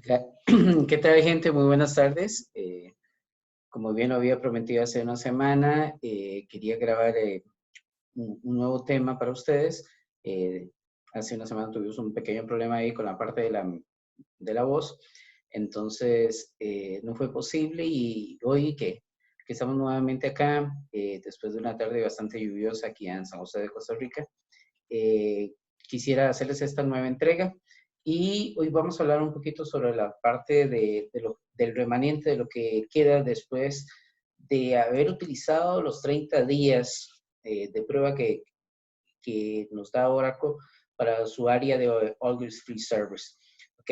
¿Qué tal, gente? Muy buenas tardes. Como bien lo había prometido hace una semana, quería grabar un nuevo tema para ustedes. Eh, Hace una semana tuvimos un pequeño problema ahí con la parte de la voz, entonces no fue posible y hoy que estamos nuevamente acá, después de una tarde bastante lluviosa aquí en San José de Costa Rica, eh, quisiera hacerles esta nueva entrega y hoy vamos a hablar un poquito sobre la parte del remanente, de lo que queda después de haber utilizado los 30 días de prueba que nos da Oracle para su área de Always Free Service. ¿Ok?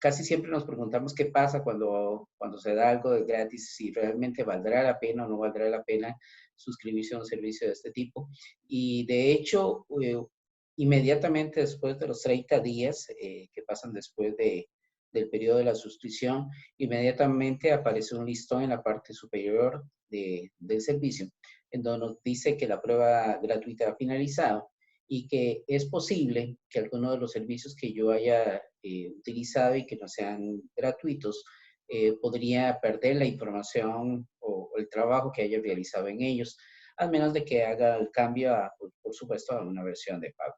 Casi siempre nos preguntamos qué pasa cuando se da algo de gratis, si realmente valdrá la pena o no valdrá la pena suscribirse a un servicio de este tipo. Y de hecho, inmediatamente después de los 30 días que pasan después del periodo de la suscripción, inmediatamente aparece un listón en la parte superior del servicio, en donde nos dice que la prueba gratuita ha finalizado y que es posible que algunos de los servicios que yo haya utilizado y que no sean gratuitos, podría perder la información o el trabajo que haya realizado en ellos, al menos de que haga el cambio, por supuesto, a una versión de pago.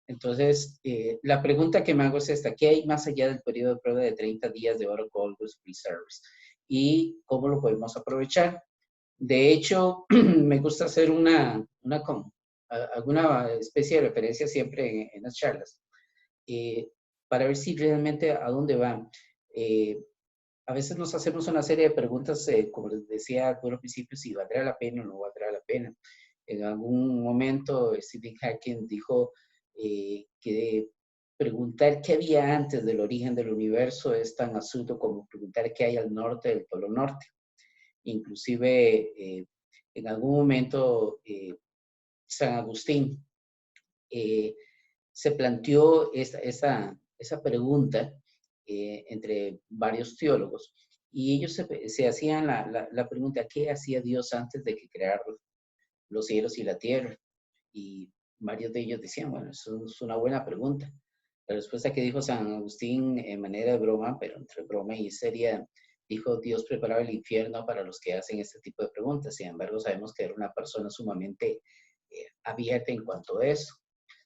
Entonces, la pregunta que me hago es esta: ¿qué hay más allá del periodo de prueba de 30 días de Oracle Always Free Service? ¿Y cómo lo podemos aprovechar? De hecho, me gusta hacer alguna especie de referencia siempre en las charlas, eh, para ver si realmente a dónde van. Eh, a veces nos hacemos una serie de preguntas, como les decía al principio, si valdrá la pena o no valdrá la pena. En algún momento, Stephen Hawking dijo que preguntar qué había antes del origen del universo es tan absurdo como preguntar qué hay al norte del Polo Norte. Inclusive, en algún momento, San Agustín eh, se planteó esa pregunta entre varios teólogos y ellos se hacían la pregunta: ¿qué hacía Dios antes de que creara los cielos y la tierra? Y varios de ellos decían, bueno, eso es una buena pregunta. La respuesta que dijo San Agustín en manera de broma, pero entre broma y seria, dijo: Dios preparaba el infierno para los que hacen este tipo de preguntas. Sin embargo, sabemos que era una persona sumamente abierta en cuanto a eso.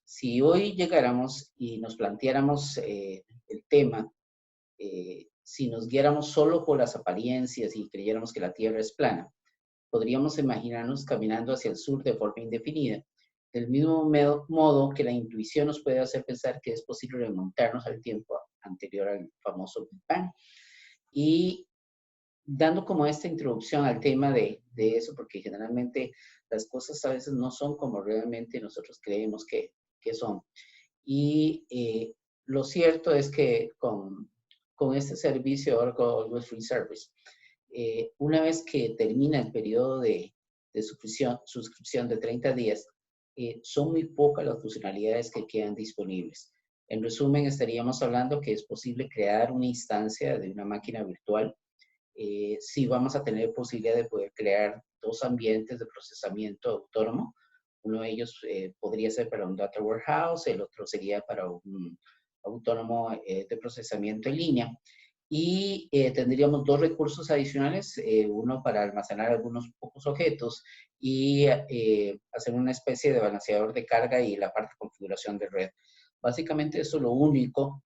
Si hoy llegáramos y nos planteáramos el tema, si nos guiáramos solo por las apariencias y creyéramos que la Tierra es plana, podríamos imaginarnos caminando hacia el sur de forma indefinida, del mismo modo que la intuición nos puede hacer pensar que es posible remontarnos al tiempo anterior al famoso Big Bang. Y dando como esta introducción al tema de eso, porque generalmente las cosas a veces no son como realmente nosotros creemos que son. Y lo cierto es que con este servicio Oracle Always Free Service, una vez que termina el periodo de suscripción de 30 días, son muy pocas las funcionalidades que quedan disponibles. En resumen, estaríamos hablando que es posible crear una instancia de una máquina virtual. Sí vamos a tener posibilidad de poder crear dos ambientes de procesamiento autónomo. Uno de ellos podría ser para un data warehouse, el otro sería para un autónomo de procesamiento en línea. Y tendríamos dos recursos adicionales, uno para almacenar algunos pocos objetos y hacer una especie de balanceador de carga y la parte de configuración de red. Básicamente eso es lo único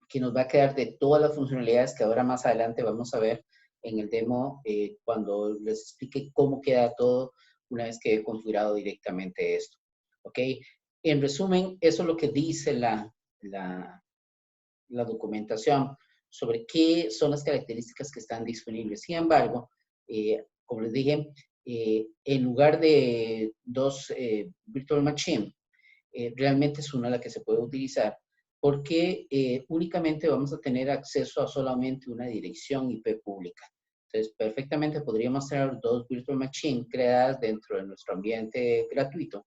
que nos va a quedar de todas las funcionalidades que ahora más adelante vamos a ver en el demo, cuando les explique cómo queda todo una vez que he configurado directamente esto. ¿Ok? En resumen, eso es lo que dice la documentación sobre qué son las características que están disponibles. Sin embargo, como les dije, en lugar de dos virtual machine, realmente es una la que se puede utilizar, porque únicamente vamos a tener acceso a solamente una dirección IP pública. Entonces, perfectamente podríamos tener dos virtual machine creadas dentro de nuestro ambiente gratuito,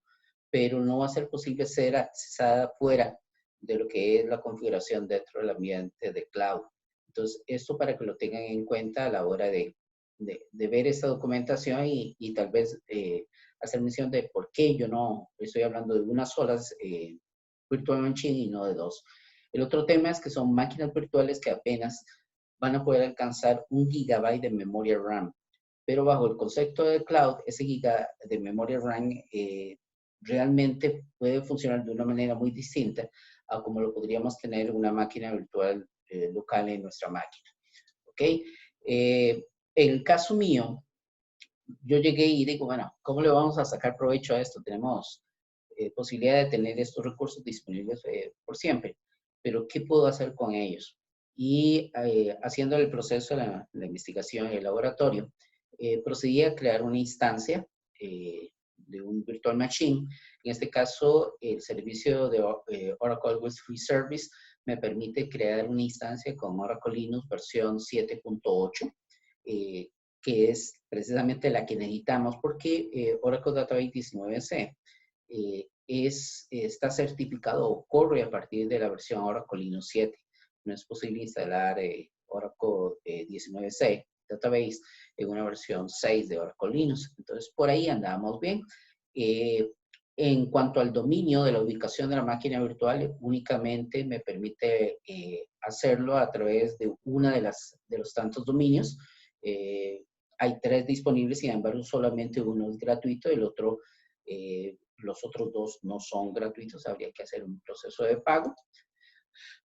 pero no va a ser posible ser accesada fuera de lo que es la configuración dentro del ambiente de cloud. Entonces, esto para que lo tengan en cuenta a la hora de ver esta documentación y tal vez hacer mención de por qué yo no estoy hablando de una sola virtual machine y no de dos. El otro tema es que son máquinas virtuales que apenas van a poder alcanzar 1 GB de memoria RAM. Pero bajo el concepto de cloud, ese giga de memoria RAM realmente puede funcionar de una manera muy distinta a como lo podríamos tener una máquina virtual local en nuestra máquina. ¿Ok? En el caso mío, yo llegué y digo, bueno, ¿cómo le vamos a sacar provecho a esto? Tenemos posibilidad de tener estos recursos disponibles por siempre, pero ¿qué puedo hacer con ellos? Y haciendo el proceso de la investigación en el laboratorio, procedí a crear una instancia de un virtual machine. En este caso, el servicio de Oracle Web Free Service me permite crear una instancia con Oracle Linux versión 7.8, que es precisamente la que necesitamos porque Oracle Database 19c está certificado o corre a partir de la versión Oracle Linux 7. No es posible instalar Oracle 19c Database en una versión 6 de Oracle Linux. Entonces, por ahí andábamos bien. En cuanto al dominio de la ubicación de la máquina virtual, únicamente me permite hacerlo a través de una de los tantos dominios. Hay 3 disponibles, sin embargo, solamente uno es gratuito, el otro, los otros 2 no son gratuitos, habría que hacer un proceso de pago.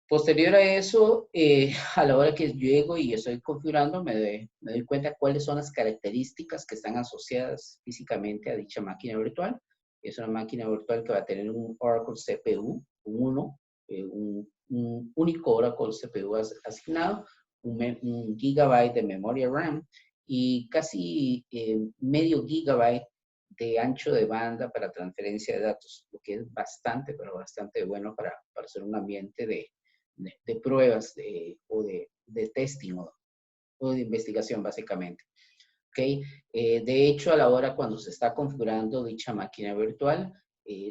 Posterior a eso, a la hora que llego y estoy configurando, me doy cuenta cuáles son las características que están asociadas físicamente a dicha máquina virtual. Es una máquina virtual que va a tener un Oracle CPU, un único Oracle CPU asignado, un gigabyte de memoria RAM y casi medio gigabyte de ancho de banda para transferencia de datos, lo que es bastante, pero bastante bueno para hacer un ambiente de pruebas o de testing o de investigación, básicamente. ¿Okay? De hecho, a la hora cuando se está configurando dicha máquina virtual,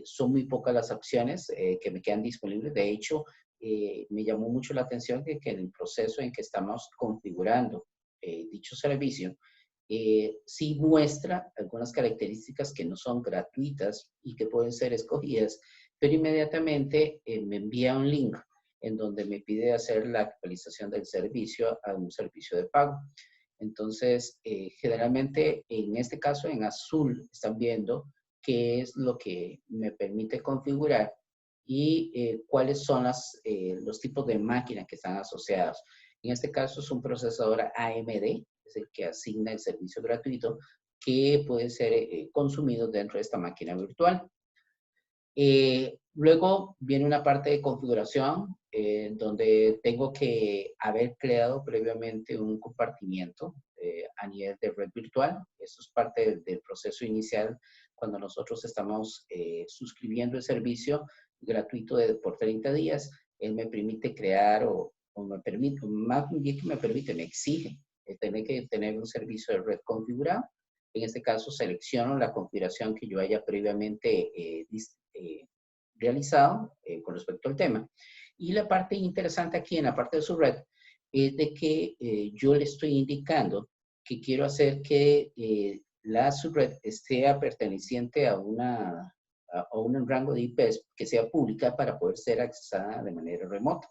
son muy pocas las opciones que me quedan disponibles. De hecho, me llamó mucho la atención que en el proceso en que estamos configurando dicho servicio, sí muestra algunas características que no son gratuitas y que pueden ser escogidas, pero inmediatamente me envía un link en donde me pide hacer la actualización del servicio a un servicio de pago. Entonces, generalmente en este caso en azul están viendo qué es lo que me permite configurar y cuáles son los tipos de máquinas que están asociados. En este caso es un procesador AMD, es el que asigna el servicio gratuito que puede ser consumido dentro de esta máquina virtual. Luego viene una parte de configuración donde tengo que haber creado previamente un compartimiento a nivel de red virtual. Eso es parte del proceso inicial cuando nosotros estamos suscribiendo el servicio gratuito por 30 días. Él me permite crear o me permite, más bien que me permite, me exige tener que tener un servicio de red configurado. En este caso, selecciono la configuración que yo haya previamente realizado con respecto al tema. Y la parte interesante aquí en la parte de su red es de que yo le estoy indicando que quiero hacer que la subred esté perteneciente a un rango de IPs que sea pública para poder ser accesada de manera remota.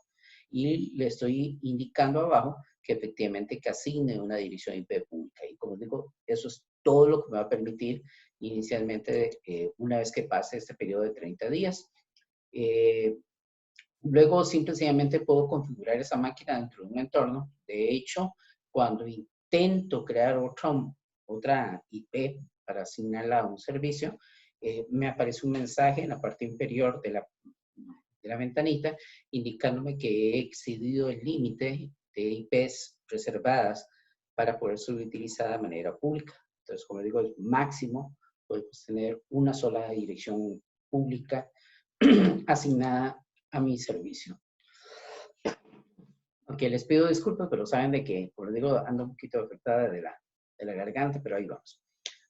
Y le estoy indicando abajo que efectivamente que asigne una dirección IP pública. Y como digo, eso es todo lo que me va a permitir inicialmente una vez que pase este periodo de 30 días. Luego simplemente puedo configurar esa máquina dentro de un entorno. De hecho, cuando intento crear otra IP para asignarla a un servicio, me aparece un mensaje en la parte inferior de la ventanita indicándome que he excedido el límite de IPs reservadas para poder ser utilizada de manera pública. Entonces, como digo, el máximo podemos tener una sola dirección pública asignada a mi servicio. Ok, les pido disculpas, pero saben de que, como les digo, ando un poquito afectada de la garganta, pero ahí vamos.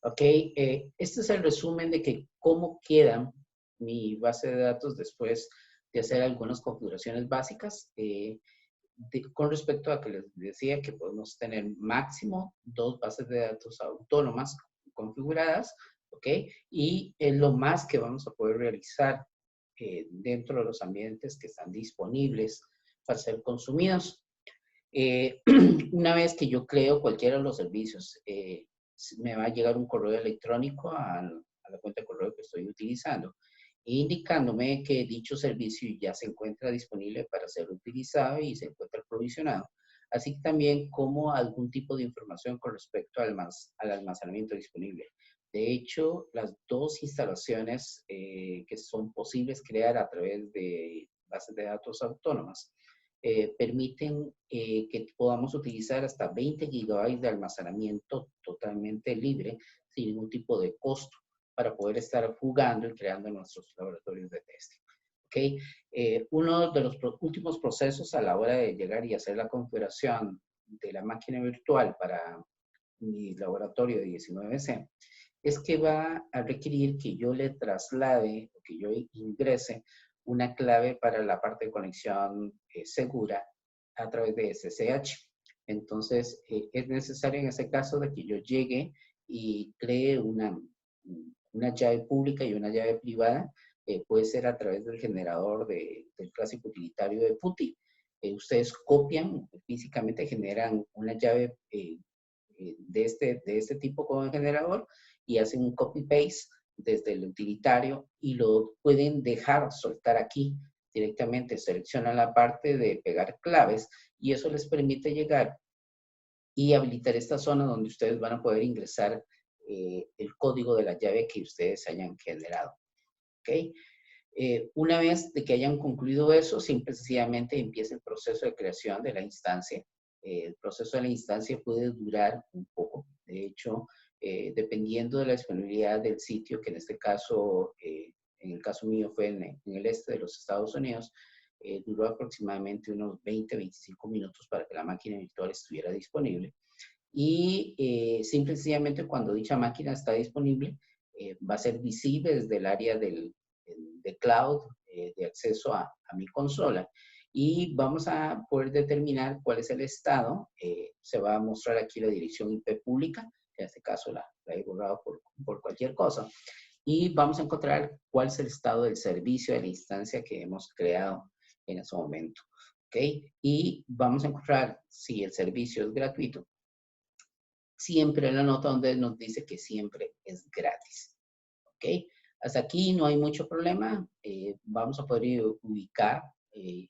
Ok, este es el resumen de que cómo queda mi base de datos después de hacer algunas configuraciones básicas. Con respecto a que les decía que podemos tener máximo 2 bases de datos autónomas configuradas, ¿ok? Y es lo más que vamos a poder realizar dentro de los ambientes que están disponibles para ser consumidos. Una vez que yo creo cualquiera de los servicios, me va a llegar un correo electrónico a la cuenta de correo que estoy utilizando, indicándome que dicho servicio ya se encuentra disponible para ser utilizado y se encuentra provisionado, así también como algún tipo de información con respecto al almacenamiento disponible. De hecho, las dos instalaciones que son posibles crear a través de bases de datos autónomas permiten que podamos utilizar hasta 20 gigabytes de almacenamiento totalmente libre, sin ningún tipo de costo, para poder estar jugando y creando nuestros laboratorios de testing. ¿Okay? Uno de los últimos procesos a la hora de llegar y hacer la configuración de la máquina virtual para mi laboratorio de 19C es que va a requerir que yo le traslade o que yo ingrese una clave para la parte de conexión segura a través de SSH. Entonces, es necesario en ese caso de que yo llegue y cree una llave pública y una llave privada. Puede ser a través del generador del clásico utilitario de PuTTY. Ustedes copian, físicamente generan una llave de este tipo con el generador y hacen un copy-paste desde el utilitario y lo pueden dejar soltar aquí directamente. Seleccionan la parte de pegar claves y eso les permite llegar y habilitar esta zona donde ustedes van a poder ingresar el código de la llave que ustedes hayan generado. ¿Ok? Una vez de que hayan concluido eso, simple y sencillamente empieza el proceso de creación de la instancia. El proceso de la instancia puede durar un poco. De hecho, dependiendo de la disponibilidad del sitio, que en este caso, en el caso mío fue en el este de los Estados Unidos, duró aproximadamente unos 20-25 minutos para que la máquina virtual estuviera disponible. Y simple y sencillamente cuando dicha máquina está disponible, va a ser visible desde el área de cloud, de acceso a mi consola. Y vamos a poder determinar cuál es el estado. Se va a mostrar aquí la dirección IP pública, que en este caso la he borrado por cualquier cosa. Y vamos a encontrar cuál es el estado del servicio de la instancia que hemos creado en ese momento. ¿Ok? Y vamos a encontrar si el servicio es gratuito. Siempre en la nota donde nos dice que siempre es gratis. ¿Ok? Hasta aquí no hay mucho problema. Vamos a poder ubicar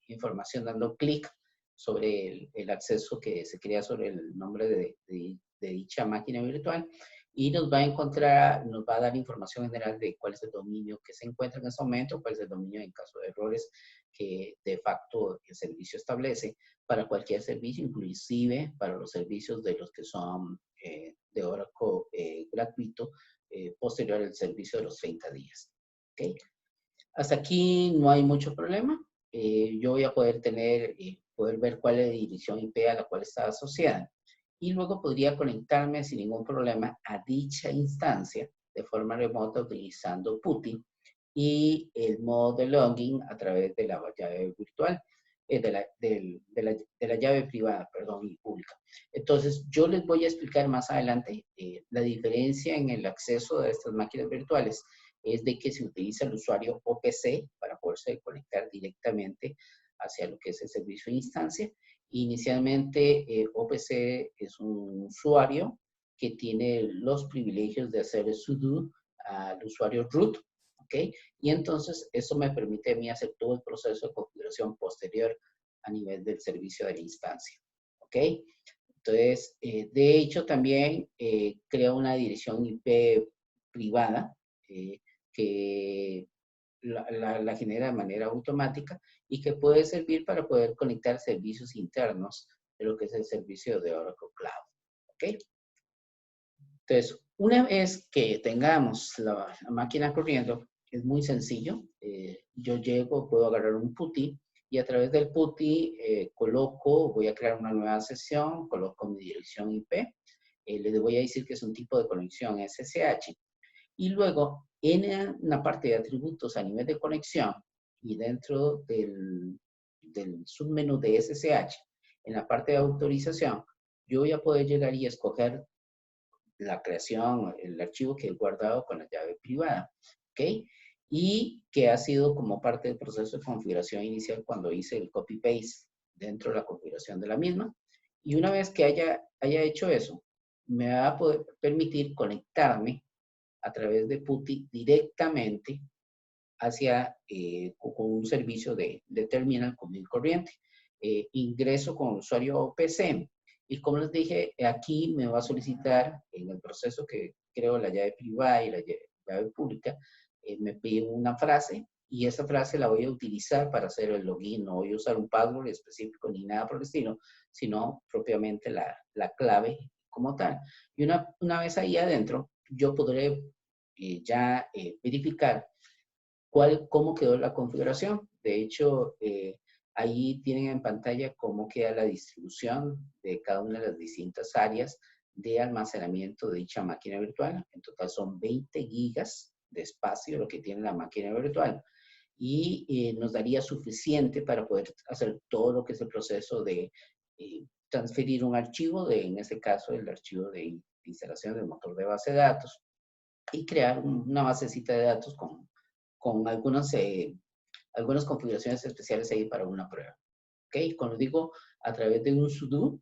información dando clic sobre el acceso que se crea sobre el nombre de dicha máquina virtual y nos va a dar información general de cuál es el dominio que se encuentra en este momento, cuál es el dominio en caso de errores que de facto el servicio establece para cualquier servicio, inclusive para los servicios de los que son de Oracle gratuito, posterior al servicio de los 30 días. ¿Okay? Hasta aquí no hay mucho problema. Yo voy a poder poder ver cuál es la dirección IP a la cual está asociada. Y luego podría conectarme sin ningún problema a dicha instancia de forma remota utilizando PuTTY y el modo de login a través de la llave virtual, de la llave privada, perdón, y pública. Entonces, yo les voy a explicar más adelante la diferencia en el acceso a estas máquinas virtuales es de que se utiliza el usuario OPC para poderse conectar directamente hacia lo que es el servicio de instancia. Inicialmente, OPC es un usuario que tiene los privilegios de hacer el sudo al usuario root, ¿ok? Y entonces eso me permite a mí hacer todo el proceso de configuración posterior a nivel del servicio de la instancia, ¿ok? Entonces, de hecho, también crea una dirección IP privada que la genera de manera automática y que puede servir para poder conectar servicios internos de lo que es el servicio de Oracle Cloud. ¿Ok? Entonces, una vez que tengamos la máquina corriendo, es muy sencillo. Yo llego, puedo agarrar un PuTTY y a través del PuTTY voy a crear una nueva sesión, coloco mi dirección IP, le voy a decir que es un tipo de conexión SSH y luego en la parte de atributos a nivel de conexión y dentro del submenú de SSH, en la parte de autorización, yo voy a poder llegar y escoger la creación, el archivo que he guardado con la llave privada. ¿Ok? y que ha sido como parte del proceso de configuración inicial cuando hice el copy-paste dentro de la configuración de la misma. Y una vez que haya hecho eso, me va a poder permitir conectarme a través de PuTTY directamente hacia con un servicio de terminal común y corriente. Ingreso con usuario PC y como les dije, aquí me va a solicitar en el proceso que creo la llave privada y la llave pública, me pide una frase y esa frase la voy a utilizar para hacer el login. No voy a usar un password específico ni nada por el estilo, sino propiamente la clave como tal. Y una vez ahí adentro, yo podré ya verificar cómo quedó la configuración. De hecho, ahí tienen en pantalla cómo queda la distribución de cada una de las distintas áreas de almacenamiento de dicha máquina virtual. En total son 20 gigas de espacio lo que tiene la máquina virtual. Y nos daría suficiente para poder hacer todo lo que es el proceso de transferir un archivo, en este caso el archivo de instalación del motor de base de datos, y crear una basecita de datos con algunas configuraciones especiales ahí para una prueba. ¿Ok? Como digo, a través de un sudo,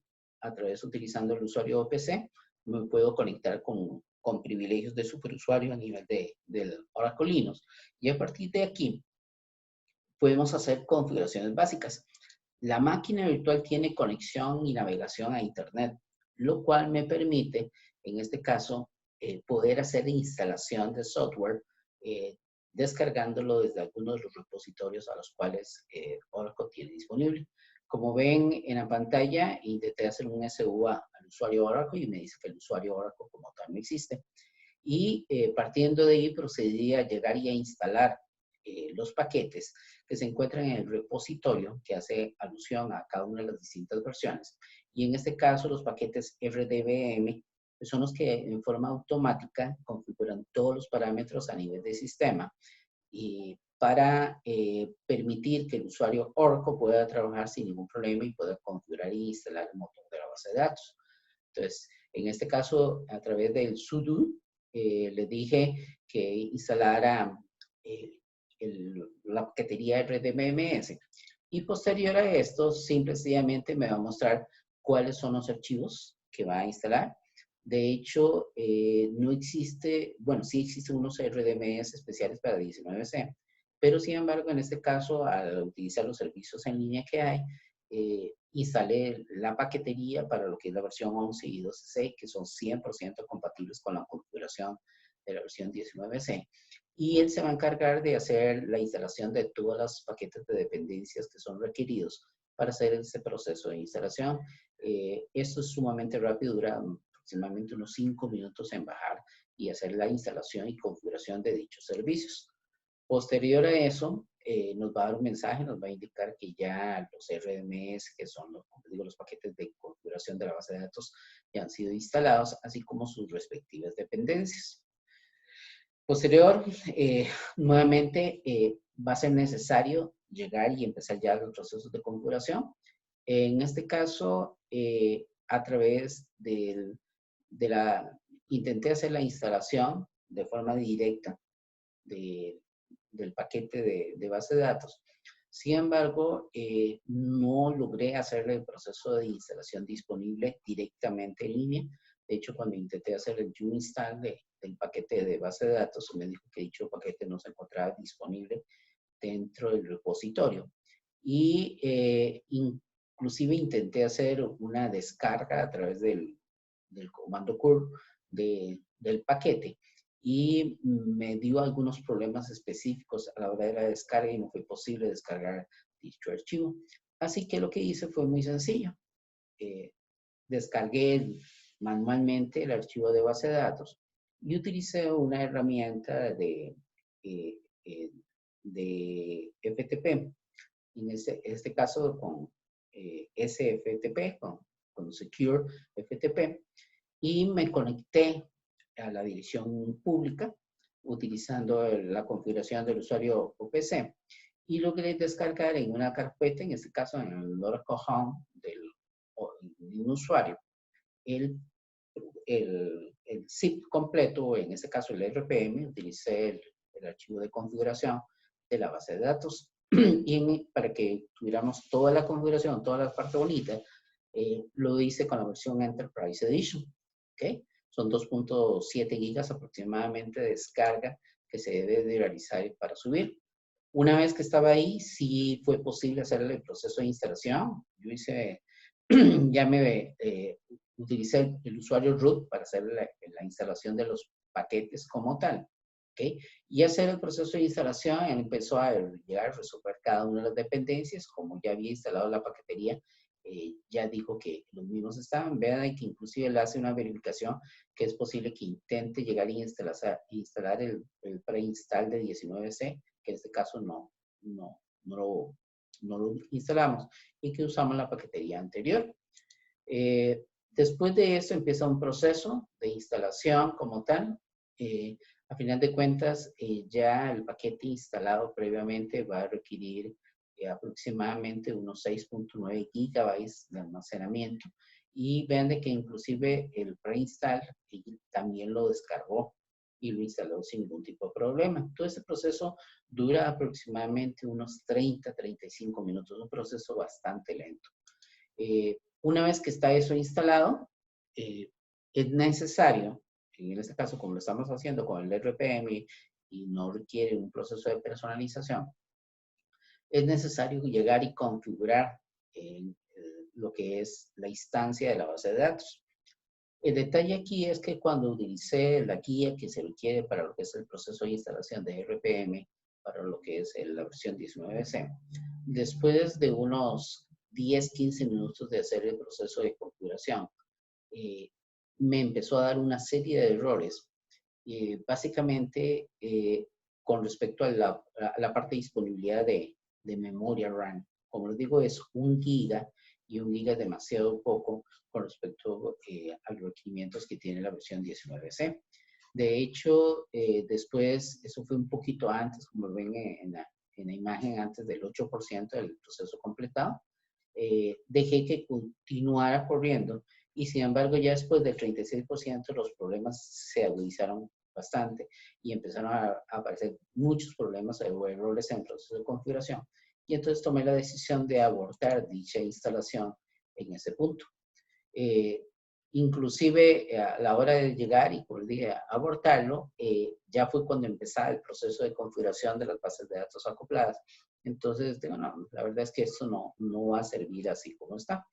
utilizando el usuario OPC, me puedo conectar con privilegios de superusuario a nivel del Oracle Linux. Y a partir de aquí, podemos hacer configuraciones básicas. La máquina virtual tiene conexión y navegación a Internet, lo cual me permite, en este caso, poder hacer instalación de software descargándolo desde algunos de los repositorios a los cuales Oracle tiene disponible. Como ven en la pantalla, intenté hacer un SUA al usuario Oracle y me dice que el usuario Oracle como tal no existe. Y partiendo de ahí procedí a llegar y a instalar los paquetes que se encuentran en el repositorio que hace alusión a cada una de las distintas versiones. Y en este caso los paquetes RDBM son los que en forma automática configuran todos los parámetros a nivel de sistema y para permitir que el usuario Oracle pueda trabajar sin ningún problema y pueda configurar e instalar el motor de la base de datos. Entonces, en este caso, a través del sudo, le dije que instalara la paquetería RDBMS. Y posterior a esto, sencillamente me va a mostrar cuáles son los archivos que va a instalar. De hecho, no existe, bueno, sí existen unos RDMS especiales para 19C, pero sin embargo, en este caso, al utilizar los servicios en línea que hay, instalé la paquetería para lo que es la versión 11 y 12C, que son 100% compatibles con la configuración de la versión 19C. Y él se va a encargar de hacer la instalación de todos los paquetes de dependencias que son requeridos para hacer ese proceso de instalación. Esto es sumamente rápido, dura aproximadamente unos 5 minutos en bajar y hacer la instalación y configuración de dichos servicios. Posterior a eso, nos va a dar un mensaje, nos va a indicar que ya los RDMS, que son los paquetes de configuración de la base de datos, ya han sido instalados, así como sus respectivas dependencias. Posterior, nuevamente, va a ser necesario llegar y empezar ya los procesos de configuración. En este caso, a través intenté hacer la instalación de forma directa del paquete de base de datos. Sin embargo, no logré hacer el proceso de instalación disponible directamente en línea. De hecho, cuando intenté hacer el install del paquete de base de datos, me dijo que dicho paquete no se encontraba disponible dentro del repositorio. Y inclusive intenté hacer una descarga a través del comando curl del paquete y me dio algunos problemas específicos a la hora de la descarga y no fue posible descargar dicho archivo. Así que lo que hice fue muy sencillo. Descargué manualmente el archivo de base de datos y utilicé una herramienta de FTP. En este caso con SFTP, con Secure FTP, y me conecté a la dirección pública utilizando la configuración del usuario OPC y logré descargar en una carpeta, en este caso en el Oracle Home de un usuario, el zip completo, en este caso el RPM, utilicé el archivo de configuración de la base de datos. Y para que tuviéramos toda la configuración, toda la parte bonita, lo hice con la versión Enterprise Edition. ¿Okay? Son 2.7 gigas aproximadamente de descarga que se debe de realizar para subir. Una vez que estaba ahí, sí fue posible hacer el proceso de instalación. Yo hice, ya me utilicé el usuario root para hacer la instalación de los paquetes como tal. ¿Okay? Y hacer el proceso de instalación, empezó a llegar a resolver cada una de las dependencias. Como ya había instalado la paquetería, ya dijo que los mismos estaban. Vean que inclusive él hace una verificación que es posible que intente llegar a instalar el preinstall de 19C, que en este caso no lo instalamos y que usamos la paquetería anterior. Después de eso empieza un proceso de instalación como tal. A final de cuentas, ya el paquete instalado previamente va a requerir aproximadamente unos 6.9 gigabytes de almacenamiento. Y vean de que inclusive el preinstall también lo descargó y lo instaló sin ningún tipo de problema. Todo ese proceso dura aproximadamente unos 30-35 minutos, un proceso bastante lento. Una vez que está eso instalado, es necesario, en este caso como lo estamos haciendo con el RPM y no requiere un proceso de personalización, es necesario llegar y configurar lo que es la instancia de la base de datos. El detalle aquí es que cuando utilicé la guía que se requiere para lo que es el proceso de instalación de RPM, para lo que es la versión 19C, después de unos 10-15 minutos de hacer el proceso de configuración, me empezó a dar una serie de errores, básicamente con respecto a la parte de disponibilidad de memoria RAM. Como les digo, es 1 giga y 1 giga es demasiado poco con respecto a los requerimientos que tiene la versión 19C. De hecho, después, eso fue un poquito antes, como ven en la imagen, antes del 8% del proceso completado, dejé que continuara corriendo y sin embargo ya después del 36% los problemas se agudizaron bastante y empezaron a aparecer muchos problemas o errores en el proceso de configuración. Y entonces tomé la decisión de abortar dicha instalación en ese punto. Inclusive a la hora de llegar y, como dije, abortarlo, ya fue cuando empezaba el proceso de configuración de las bases de datos acopladas. Entonces, digo, no, la verdad es que esto no va a servir así como está.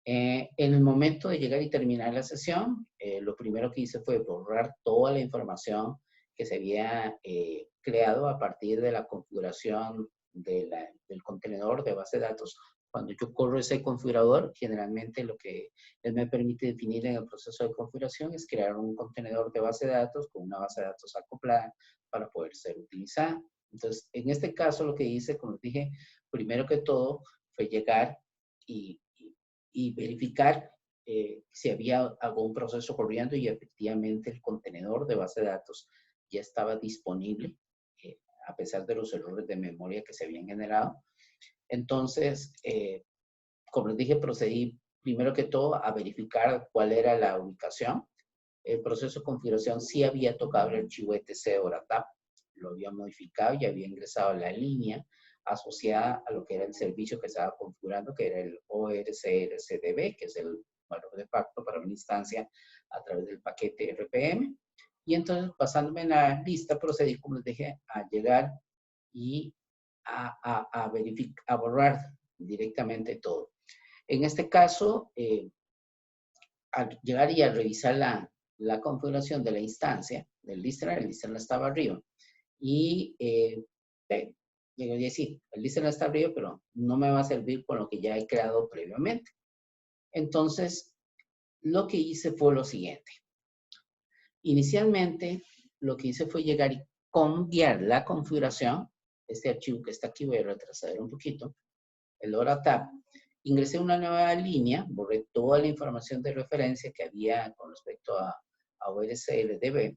En el momento de llegar y terminar la sesión, lo primero que hice fue borrar toda la información que se había creado a partir de la configuración del contenedor de base de datos. Cuando yo corro ese configurador, generalmente lo que él me permite definir en el proceso de configuración es crear un contenedor de base de datos con una base de datos acoplada para poder ser utilizada. Entonces, en este caso, lo que hice, como dije, primero que todo fue llegar y verificar si había algún proceso corriendo y efectivamente el contenedor de base de datos ya estaba disponible a pesar de los errores de memoria que se habían generado. Entonces, como les dije, procedí primero que todo a verificar cuál era la ubicación. El proceso de configuración sí había tocado el archivo etc ORATAP, lo había modificado y había ingresado a la línea asociada a lo que era el servicio que estaba configurando, que era el ORCLCDB, que es el valor de facto para una instancia a través del paquete RPM. Y entonces, basándome en la lista, procedí, como les dije, a llegar y a borrar directamente todo. En este caso, al llegar y a revisar la configuración de la instancia del listener, el listener estaba arriba. Y digo, sí, el listener está arriba, pero no me va a servir con lo que ya he creado previamente. Entonces, lo que hice fue lo siguiente. Inicialmente, lo que hice fue llegar y cambiar la configuración. Este archivo que está aquí, voy a retrasar un poquito. El ORATAP. Ingresé una nueva línea, borré toda la información de referencia que había con respecto a ORCLDB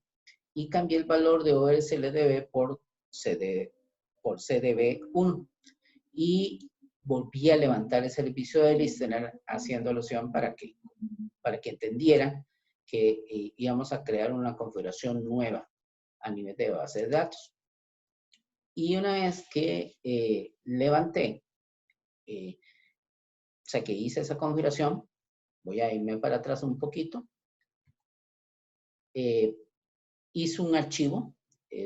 y cambié el valor de ORCLDB por CDB1 y volví a levantar el servicio de listener haciendo alusión para que entendieran que íbamos a crear una configuración nueva a nivel de base de datos. Y una vez que levanté, o sea, que hice esa configuración, voy a irme para atrás un poquito, hice un archivo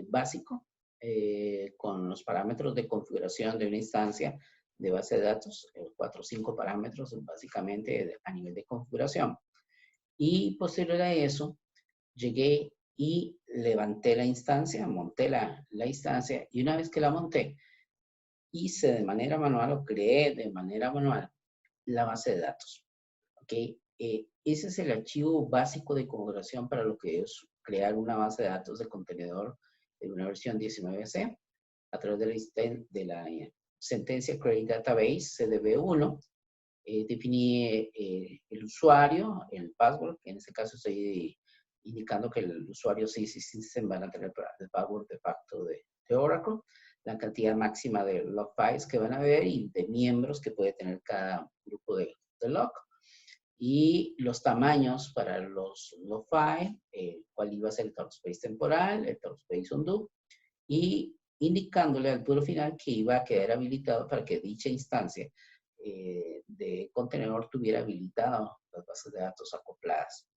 básico con los parámetros de configuración de una instancia de base de datos, 4 o 5 parámetros básicamente a nivel de configuración. Y posterior a eso, llegué y levanté la instancia, monté la instancia, y una vez que la monté, hice de manera manual o creé de manera manual la base de datos. ¿Ok? Ese es el archivo básico de configuración para lo que es crear una base de datos de contenedor en una versión 19C a través de la sentencia Create Database CDB1. Definí el usuario, el password, que en este caso estoy indicando que el usuario System van a tener el password de facto de Oracle, la cantidad máxima de log files que van a ver y de miembros que puede tener cada grupo de log, y los tamaños para los log files, cuál iba a ser el table space temporal, el table space undo, y indicándole al puro final que iba a quedar habilitado para que dicha instancia de contenedor tuviera habilitado las bases de datos acopladas.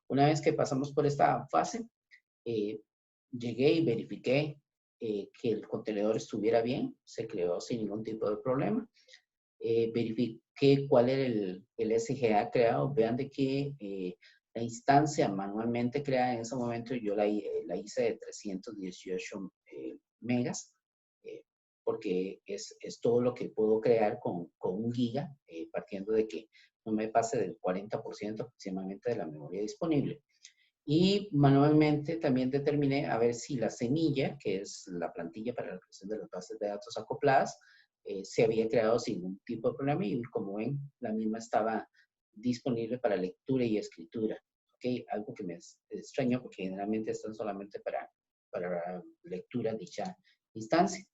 Una vez que pasamos por esta fase, llegué y verifiqué que el contenedor estuviera bien, se creó sin ningún tipo de problema. Verifiqué cuál era el SGA creado. Vean de que la instancia manualmente creada en ese momento yo la hice de 318 megas, porque es todo lo que puedo crear con 1 giga, partiendo de que no me pase del 40% aproximadamente de la memoria disponible. Y manualmente también determiné a ver si la semilla, que es la plantilla para la creación de las bases de datos acopladas, se había creado sin ningún tipo de problema, y como ven, la misma estaba disponible para lectura y escritura. ¿Okay? Algo que me extrañó porque generalmente están solamente para lectura dicha instancia.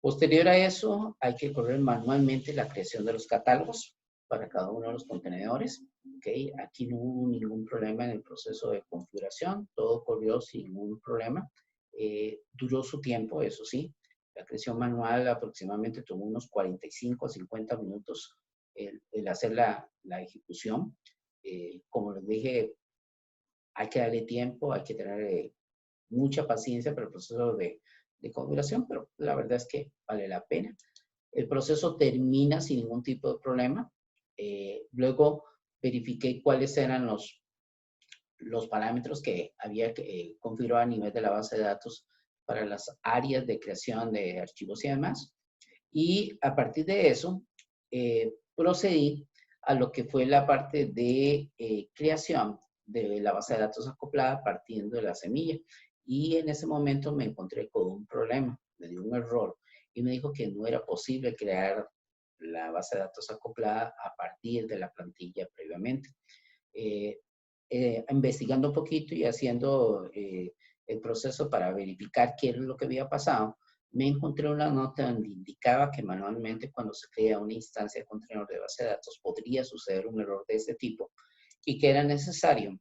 Posterior a eso, hay que correr manualmente la creación de los catálogos para cada uno de los contenedores. ¿Okay? Aquí no hubo ningún problema en el proceso de configuración, todo corrió sin ningún problema. Duró su tiempo, eso sí. La creación manual aproximadamente tomó unos 45 a 50 minutos el hacer la ejecución. Como les dije, hay que darle tiempo, hay que tener mucha paciencia para el proceso de configuración, pero la verdad es que vale la pena. El proceso termina sin ningún tipo de problema. Luego verifiqué cuáles eran los parámetros que había configurado a nivel de la base de datos para las áreas de creación de archivos y demás. Y a partir de eso, procedí a lo que fue la parte de creación de la base de datos acoplada partiendo de la semilla. Y en ese momento me encontré con un problema, me dio un error y me dijo que no era posible crear la base de datos acoplada a partir de la plantilla previamente. Investigando un poquito y haciendo el proceso para verificar qué era lo que había pasado, me encontré una nota donde indicaba que manualmente cuando se crea una instancia de contenedor de base de datos podría suceder un error de este tipo y que era necesario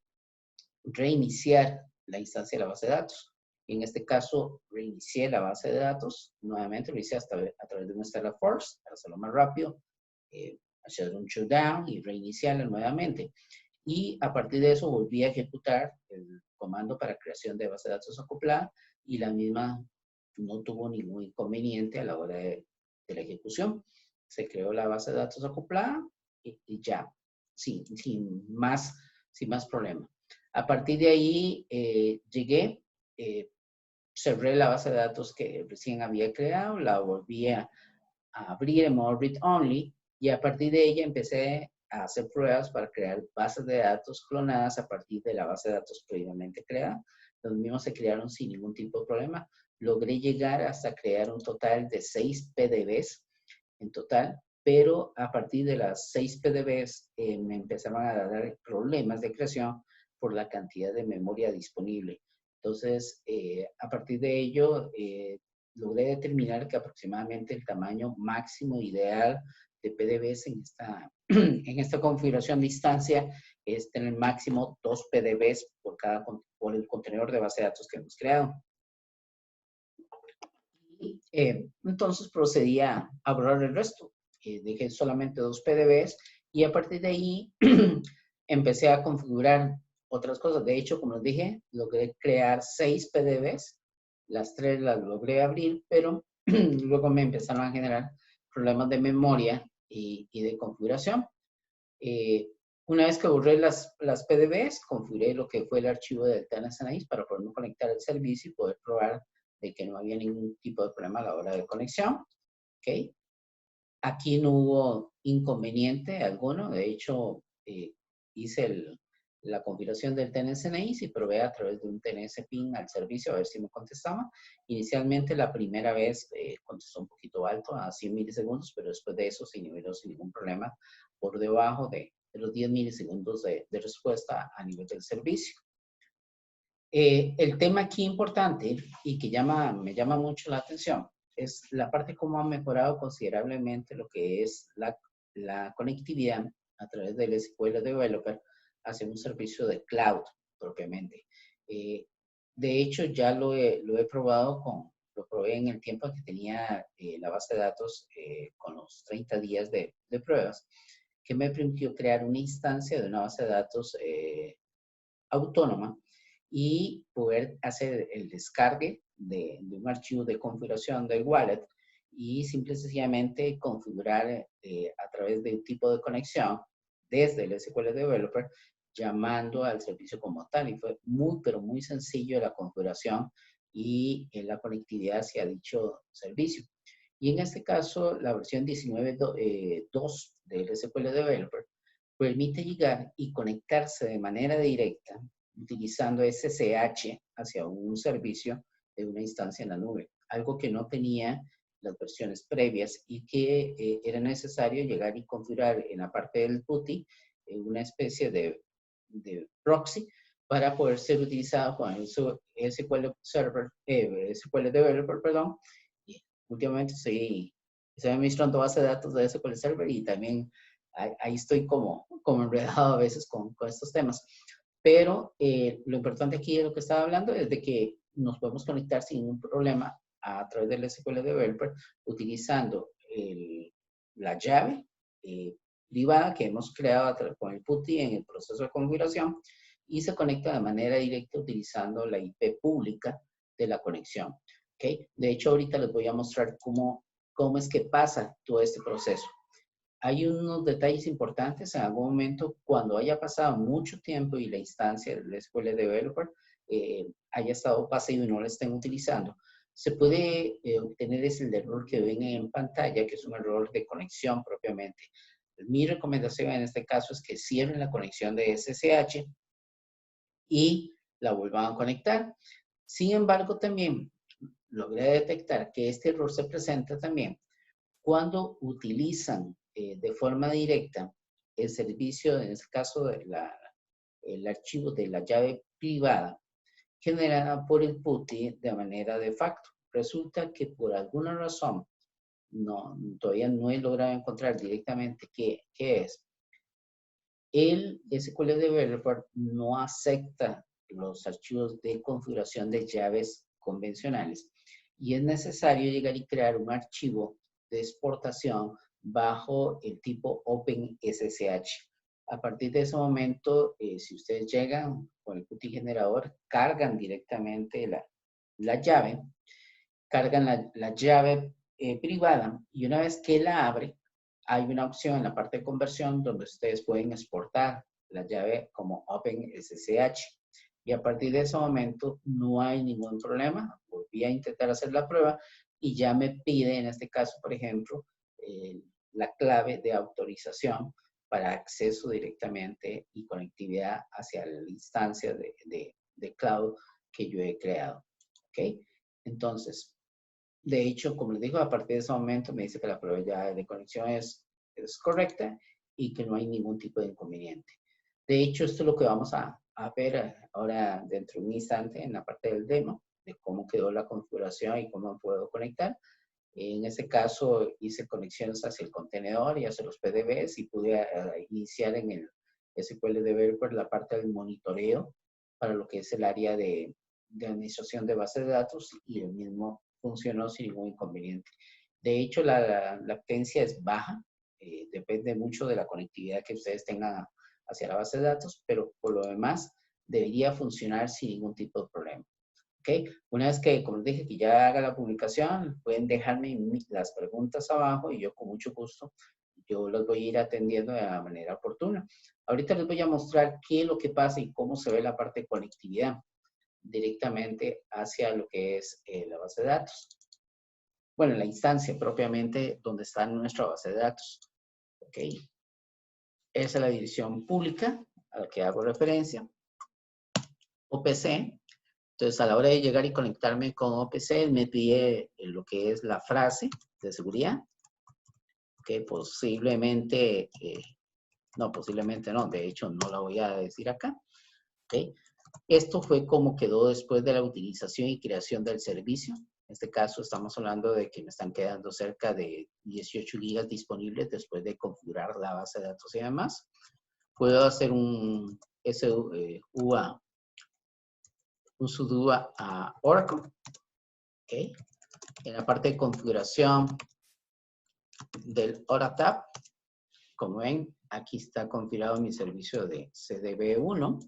reiniciar la instancia de la base de datos. En este caso, reinicié la base de datos, nuevamente lo hice a través de una Stella Force, para hacerlo más rápido, hacer un shutdown y reiniciarla nuevamente. Y a partir de eso volví a ejecutar el comando para creación de base de datos acoplada y la misma no tuvo ningún inconveniente a la hora de la ejecución. Se creó la base de datos acoplada y ya, sin más problema. A partir de ahí llegué, cerré la base de datos que recién había creado, la volví a abrir en modo read only y a partir de ella empecé a hacer pruebas para crear bases de datos clonadas a partir de la base de datos previamente creada. Los mismos se crearon sin ningún tipo de problema. Logré llegar hasta crear un total de 6 PDBs en total, pero a partir de las 6 PDBs me empezaron a dar problemas de creación por la cantidad de memoria disponible. Entonces, a partir de ello, logré determinar que aproximadamente el tamaño máximo ideal de PDBs en esta configuración de instancia es tener máximo 2 PDBs por el contenedor de base de datos que hemos creado. Y entonces procedí a borrar el resto. Dejé solamente 2 PDBs y a partir de ahí empecé a configurar otras cosas. De hecho, como les dije, logré crear 6 PDBs. Las 3 las logré abrir, pero luego me empezaron a generar problemas de memoria y de configuración. Una vez que borré las PDBs, configuré lo que fue el archivo de TNSNICE para poderme conectar al servicio y poder probar de que no había ningún tipo de problema a la hora de conexión. ¿Okay? Aquí no hubo inconveniente alguno. De hecho, hice la configuración del TNSNICE y probé a través de un TNS ping al servicio a ver si me contestaba. Inicialmente, la primera vez contestó un poquito alto, a 100 milisegundos, pero después de eso se niveló sin ningún problema por debajo de los 10 milisegundos de respuesta a nivel del servicio. El tema aquí importante y que me llama mucho la atención es la parte cómo ha mejorado considerablemente lo que es la conectividad a través del SQL Developer hacia un servicio de cloud propiamente. De hecho, ya lo he probado lo probé en el tiempo que tenía la base de datos con los 30 días de pruebas, que me permitió crear una instancia de una base de datos autónoma y poder hacer el descargue de un archivo de configuración del wallet y simple y sencillamente configurar a través de un tipo de conexión desde el SQL Developer llamando al servicio como tal. Y fue muy, pero muy sencillo la configuración y la conectividad hacia dicho servicio. Y en este caso, la versión 19.2 del SQL Developer permite llegar y conectarse de manera directa utilizando SSH hacia un servicio de una instancia en la nube, algo que no tenía las versiones previas y que era necesario llegar y configurar en la parte del PuTTY una especie de proxy para poder ser utilizado con el SQL Server, SQL Developer, perdón. Y últimamente estoy administrando base de datos de SQL Server y también ahí estoy como enredado a veces con estos temas. Pero lo importante aquí de lo que estaba hablando es de que nos podemos conectar sin ningún problema a través del SQL Developer utilizando la llave privada que hemos creado con el PuTTY en el proceso de configuración y se conecta de manera directa utilizando la IP pública de la conexión. ¿Okay? De hecho, ahorita les voy a mostrar cómo es que pasa todo este proceso. Hay unos detalles importantes en algún momento cuando haya pasado mucho tiempo y la instancia del SQL Developer haya estado pasivo y no la estén utilizando. Se puede obtener el error que ven en pantalla, que es un error de conexión propiamente. Mi recomendación en este caso es que cierren la conexión de SSH y la vuelvan a conectar. Sin embargo, también logré detectar que este error se presenta también cuando utilizan de forma directa el servicio, en este caso el archivo de la llave privada generada por el PuTTY de manera de facto. Resulta que por alguna razón todavía no he logrado encontrar directamente qué es. El SQL Developer no acepta los archivos de configuración de llaves convencionales y es necesario llegar y crear un archivo de exportación bajo el tipo OpenSSH. A partir de ese momento, si ustedes llegan con el PuTTY generador, cargan directamente la llave, cargan la llave privada y una vez que la abre, hay una opción en la parte de conversión donde ustedes pueden exportar la llave como OpenSSH. Y a partir de ese momento no hay ningún problema. Volví a intentar hacer la prueba y ya me pide, en este caso, por ejemplo, la clave de autorización para acceso directamente y conectividad hacia la instancia de cloud que yo he creado. ¿Ok? Entonces, de hecho, como les digo, a partir de ese momento me dice que la prueba ya de conexión es correcta y que no hay ningún tipo de inconveniente. De hecho, esto es lo que vamos a ver ahora dentro de un instante en la parte del demo, de cómo quedó la configuración y cómo puedo conectar. En este caso, hice conexiones hacia el contenedor y hacia los PDBs y pude iniciar en el SQL Developer la parte del monitoreo para lo que es el área de administración de base de datos y el mismo funcionó sin ningún inconveniente. De hecho, la latencia es baja, depende mucho de la conectividad que ustedes tengan hacia la base de datos, pero por lo demás debería funcionar sin ningún tipo de problema. ¿Okay? Una vez que, como les dije, que ya haga la publicación, pueden dejarme las preguntas abajo y yo con mucho gusto, yo las voy a ir atendiendo de la manera oportuna. Ahorita les voy a mostrar qué es lo que pasa y cómo se ve la parte de conectividad directamente hacia lo que es la base de datos. Bueno, la instancia propiamente donde está nuestra base de datos. ¿Ok? Esa es la dirección pública a la que hago referencia. OPC. Entonces, a la hora de llegar y conectarme con OPC, me pide lo que es la frase de seguridad, que posiblemente, posiblemente no, de hecho no la voy a decir acá. ¿Okay? Esto fue como quedó después de la utilización y creación del servicio. En este caso, estamos hablando de que me están quedando cerca de 18 gigas disponibles después de configurar la base de datos y demás. Puedo hacer un SUA, un sudo a Oracle. ¿Okay? En la parte de configuración del ORATAP, como ven, aquí está configurado mi servicio de CDB1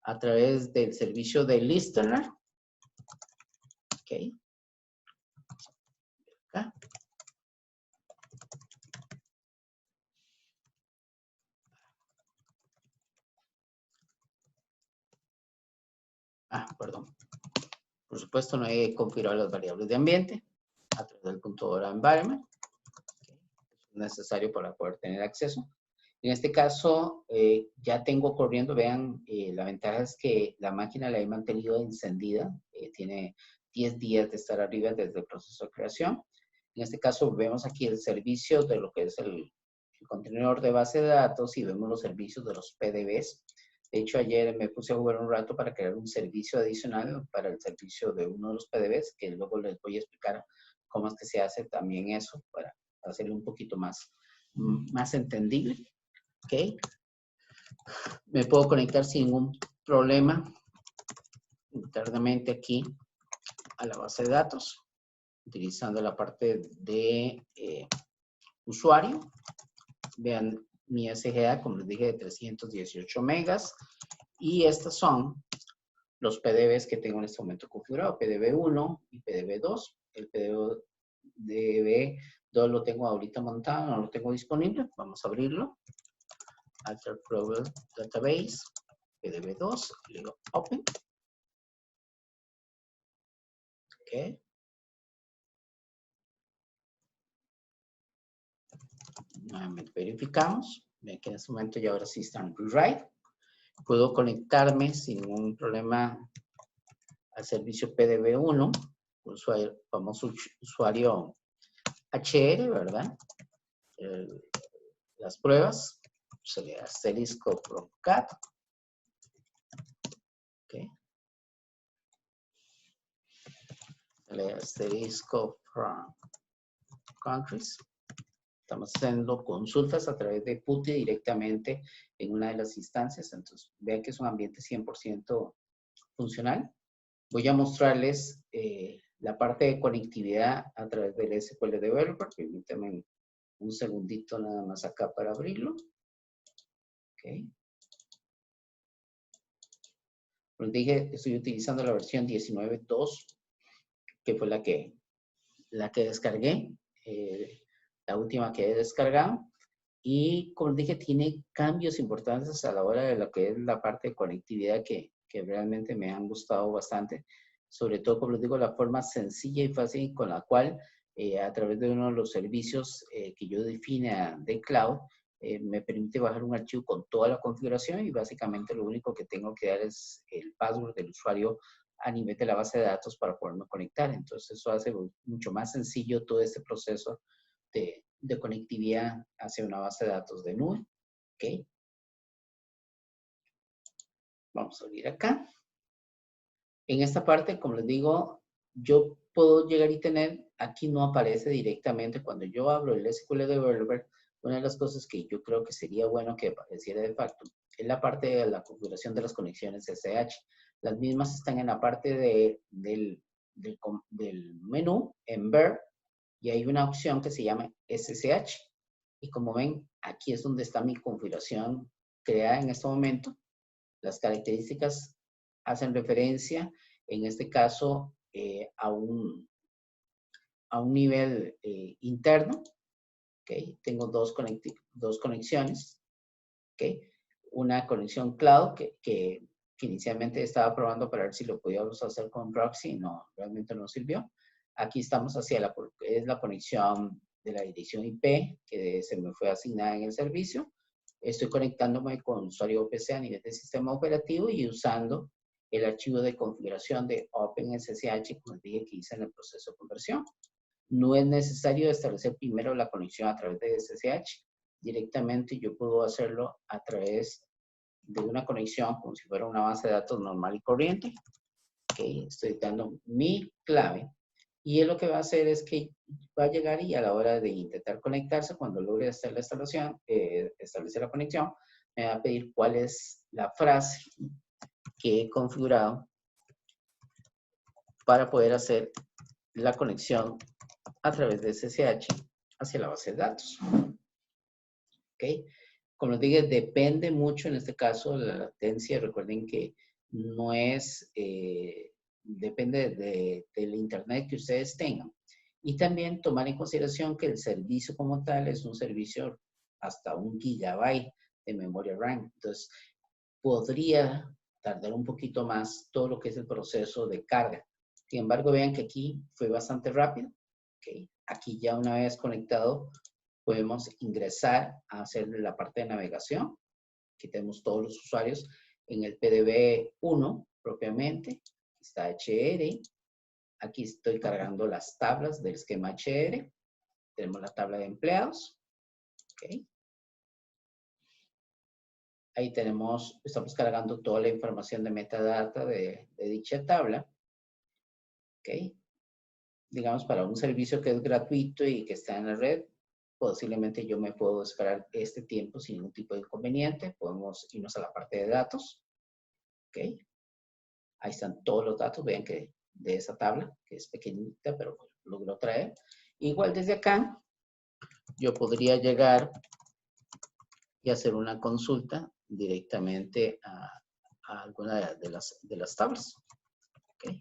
a través del servicio de Listener. ¿Ok? Acá. Perdón. Por supuesto, no he configurado las variables de ambiente a través del punto .ora environment. Okay. Es necesario para poder tener acceso. En este caso, ya tengo corriendo, vean, la ventaja es que la máquina la he mantenido encendida. Tiene 10 días de estar arriba desde el proceso de creación. En este caso, vemos aquí el servicio de lo que es el contenedor de base de datos y vemos los servicios de los PDBs. De hecho, ayer me puse a jugar un rato para crear un servicio adicional para el servicio de uno de los PDBs, que luego les voy a explicar cómo es que se hace también eso para hacerlo un poquito más entendible. ¿Ok? Me puedo conectar sin ningún problema internamente aquí a la base de datos, utilizando la parte de usuario. Vean mi SGA, como les dije, de 318 megas. Y estos son los PDBs que tengo en este momento configurado, PDB1 y PDB2. El PDB2 lo tengo ahorita montado, no lo tengo disponible. Vamos a abrirlo. Alter Program Database, PDB2, le digo Open. Ok. Nuevamente verificamos. Ven que en este momento ya ahora sí está en rewrite. Puedo conectarme sin ningún problema al servicio PDB1, usuario, famoso usuario HR, ¿verdad? Las pruebas, se le da asterisco from cat. Okay. Se le da asterisco from countries. Estamos haciendo consultas a través de PuTTY directamente en una de las instancias. Entonces, vean que es un ambiente 100% funcional. Voy a mostrarles la parte de conectividad a través del SQL Developer. Permítanme un segundito nada más acá para abrirlo. Ok. Como dije, estoy utilizando la versión 19.2, que fue la que descargué. La última que he descargado. Y como dije, tiene cambios importantes a la hora de lo que es la parte de conectividad que realmente me han gustado bastante. Sobre todo, como les digo, la forma sencilla y fácil con la cual a través de uno de los servicios que yo define de cloud, me permite bajar un archivo con toda la configuración y básicamente lo único que tengo que dar es el password del usuario a nivel de la base de datos para poderme conectar. Entonces eso hace mucho más sencillo todo este proceso de conectividad hacia una base de datos de nube. ¿Ok? Vamos a abrir acá. En esta parte, como les digo, yo puedo llegar y tener, aquí no aparece directamente cuando yo abro el SQL Developer. Una de las cosas que yo creo que sería bueno que apareciera de facto es la parte de la configuración de las conexiones SSH. Las mismas están en la parte de del menú en Ver y hay una opción que se llama SSH. Y como ven, aquí es donde está mi configuración creada en este momento. Las características hacen referencia, en este caso, a un nivel interno. ¿Okay? Tengo dos conexiones. ¿Okay? Una conexión cloud que inicialmente estaba probando para ver si lo podíamos hacer con proxy. No, realmente no sirvió. Aquí estamos hacia la conexión de la dirección IP que se me fue asignada en el servicio. Estoy conectándome con usuario OPC a nivel de sistema operativo y usando el archivo de configuración de OpenSSH, como les dije que hice en el proceso de conversión. No es necesario establecer primero la conexión a través de SSH. Directamente yo puedo hacerlo a través de una conexión como si fuera una base de datos normal y corriente. Okay. Estoy dando mi clave y él lo que va a hacer es que va a llegar y a la hora de intentar conectarse, cuando logre hacer la instalación, establecer la conexión, me va a pedir cuál es la frase que he configurado para poder hacer la conexión a través de SSH hacia la base de datos. ¿Ok? Como les dije, depende mucho en este caso la latencia. Recuerden que no es, depende del internet que ustedes tengan. Y también tomar en consideración que el servicio como tal es un servicio hasta 1 GB de memoria RAM. Entonces, podría tardar un poquito más todo lo que es el proceso de carga. Sin embargo, vean que aquí fue bastante rápido. ¿Okay? Aquí ya una vez conectado, podemos ingresar a hacer la parte de navegación. Aquí tenemos todos los usuarios en el PDB-1 propiamente. Aquí está HR. Aquí estoy cargando las tablas del esquema HR. Tenemos la tabla de empleados. ¿Okay? Ahí estamos cargando toda la información de metadata de dicha tabla. ¿Ok? Digamos, para un servicio que es gratuito y que está en la red, posiblemente yo me puedo esperar este tiempo sin ningún tipo de inconveniente. Podemos irnos a la parte de datos. ¿Ok? Ahí están todos los datos. Vean que de esa tabla, que es pequeñita, pero logró traer. Igual desde acá, yo podría llegar y hacer una consulta directamente a alguna de las tablas. ¿Okay?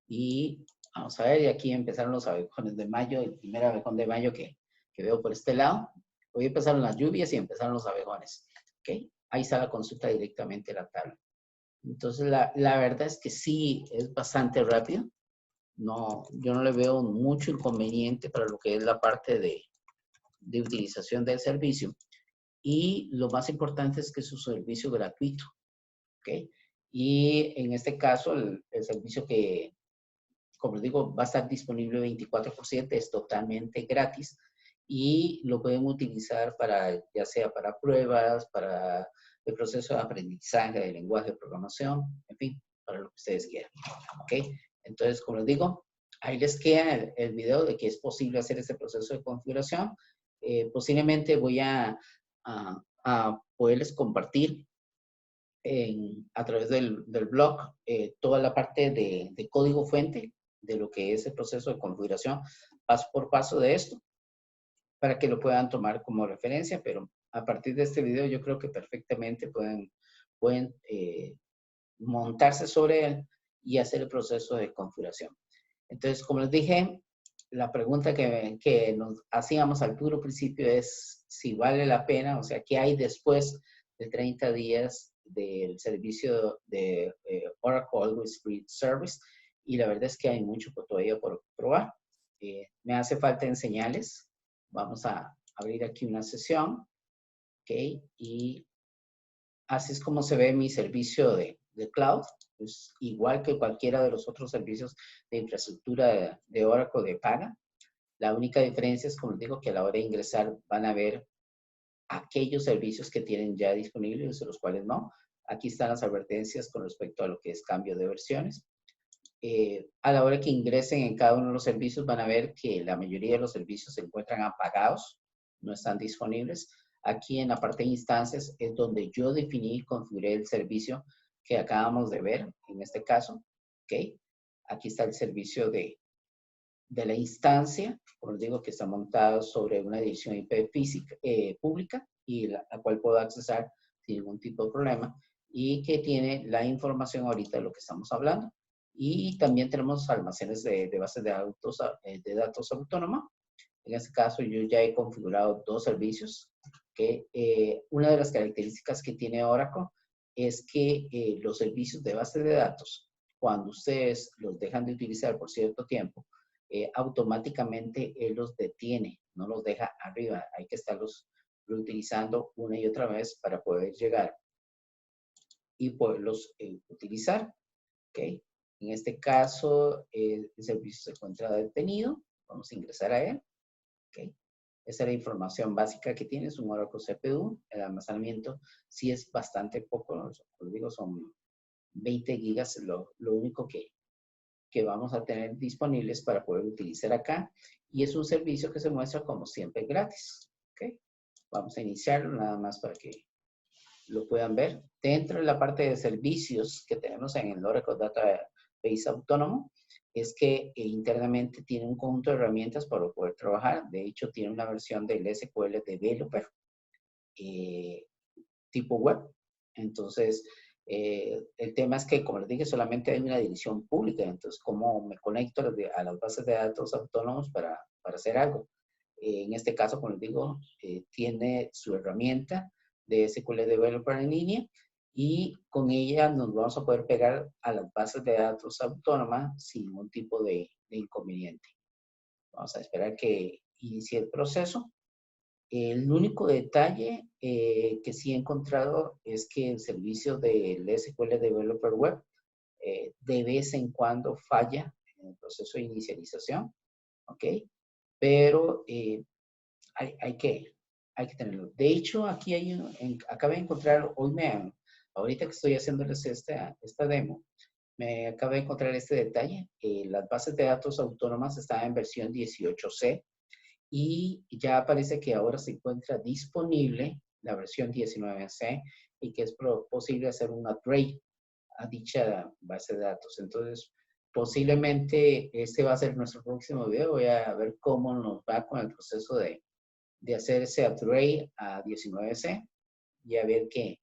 Y vamos a ver, y aquí empezaron los abejones de mayo, el primer abejón de mayo que veo por este lado. Hoy empezaron las lluvias y empezaron los abejones. ¿Okay? Ahí está la consulta directamente a la tabla. Entonces, la verdad es que sí, es bastante rápido. No, yo no le veo mucho inconveniente para lo que es la parte de utilización del servicio. Y lo más importante es que es un servicio gratuito. ¿Okay? Y en este caso, el servicio que, como les digo, va a estar disponible 24/7, es totalmente gratis y lo pueden utilizar para, ya sea para pruebas, para el proceso de aprendizaje del lenguaje de programación, en fin, para lo que ustedes quieran. ¿Ok? Entonces, como les digo, ahí les queda el video de que es posible hacer este proceso de configuración. Posiblemente voy a poderles compartir a través del blog toda la parte de código fuente de lo que es el proceso de configuración, paso por paso de esto, para que lo puedan tomar como referencia, pero a partir de este video yo creo que perfectamente pueden montarse sobre él y hacer el proceso de configuración. Entonces, como les dije, la pregunta que nos hacíamos al puro principio es si vale la pena, o sea, ¿qué hay después de 30 días del servicio de Oracle Always Free Service? Y la verdad es que hay mucho todavía por probar. Me hace falta enseñarles. Vamos a abrir aquí una sesión. ¿Ok? Y así es como se ve mi servicio de cloud. Pues igual que cualquiera de los otros servicios de infraestructura de Oracle de paga. La única diferencia es, como les digo, que a la hora de ingresar van a ver aquellos servicios que tienen ya disponibles y los cuales no. Aquí están las advertencias con respecto a lo que es cambio de versiones. A la hora que ingresen en cada uno de los servicios van a ver que la mayoría de los servicios se encuentran apagados, no están disponibles. Aquí en la parte de instancias es donde yo definí y configuré el servicio que acabamos de ver, en este caso. ¿Okay? Aquí está el servicio de la instancia, como les digo, que está montado sobre una dirección IP física, pública y la cual puedo accesar sin ningún tipo de problema y que tiene la información ahorita de lo que estamos hablando. Y también tenemos almacenes de bases de datos autónoma. En este caso, yo ya he configurado dos servicios. Que una de las características que tiene Oracle es que los servicios de base de datos, cuando ustedes los dejan de utilizar por cierto tiempo, automáticamente él los detiene, no los deja arriba. Hay que estarlos reutilizando una y otra vez para poder llegar y poderlos utilizar. ¿Okay? En este caso, el servicio se encuentra detenido. Vamos a ingresar a él. ¿Okay? Esa es la información básica que tiene, es un Oracle CPU. El almacenamiento sí es bastante poco, como digo, son 20 gigas, lo único que vamos a tener disponibles para poder utilizar acá. Y es un servicio que se muestra como siempre gratis. ¿Okay? Vamos a iniciarlo nada más para que lo puedan ver. Dentro de la parte de servicios que tenemos en el Oracle Database Autónomo, es que internamente tiene un conjunto de herramientas para poder trabajar. De hecho, tiene una versión del SQL Developer tipo web. Entonces, el tema es que, como les dije, solamente hay una dirección pública. Entonces, ¿cómo me conecto a las bases de datos autónomos para hacer algo? En este caso, como les digo, tiene su herramienta de SQL Developer en línea y con ella nos vamos a poder pegar a las bases de datos autónomas sin ningún tipo de inconveniente. Vamos a esperar que inicie el proceso. El único detalle que sí he encontrado es que el servicio del SQL Developer Web de vez en cuando falla en el proceso de inicialización, ¿ok? Pero hay que tenerlo. De hecho, aquí acabo de encontrar, ahorita que estoy haciéndoles esta demo, me acabo de encontrar este detalle. Las bases de datos autónomas están en versión 18C y ya parece que ahora se encuentra disponible la versión 19C y que es posible hacer un upgrade a dicha base de datos. Entonces, posiblemente este va a ser nuestro próximo video. Voy a ver cómo nos va con el proceso de hacer ese upgrade a 19C y a ver qué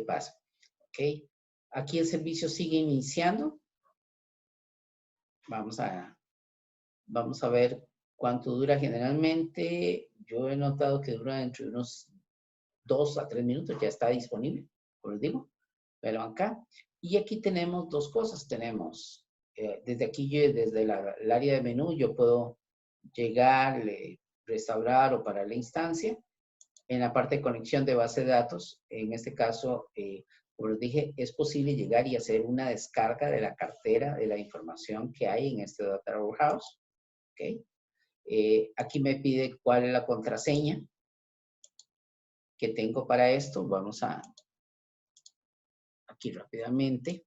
pasa. ¿Ok? Aquí el servicio sigue iniciando. Vamos a ver cuánto dura generalmente. Yo he notado que dura entre unos 2 a 3 minutos. Ya está disponible, como les digo. Pero acá. Y aquí tenemos dos cosas. Tenemos, desde aquí, desde el área de menú, yo puedo llegar, restaurar o parar la instancia. En la parte de conexión de base de datos, en este caso, como les dije, es posible llegar y hacer una descarga de la cartera de la información que hay en este Data Warehouse. ¿Okay? Aquí me pide cuál es la contraseña que tengo para esto. Vamos a, aquí rápidamente.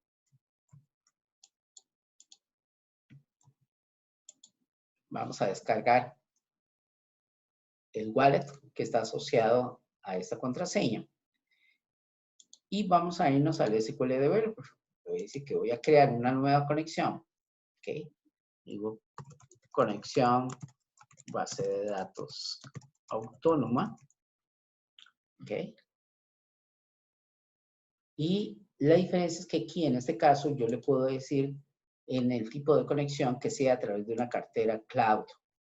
Vamos a descargar el wallet que está asociado a esta contraseña. Y vamos a irnos al SQL Developer. Voy a decir que voy a crear una nueva conexión. ¿Ok? Digo, conexión base de datos autónoma. ¿Ok? Y la diferencia es que aquí, en este caso, yo le puedo decir en el tipo de conexión que sea a través de una cartera cloud.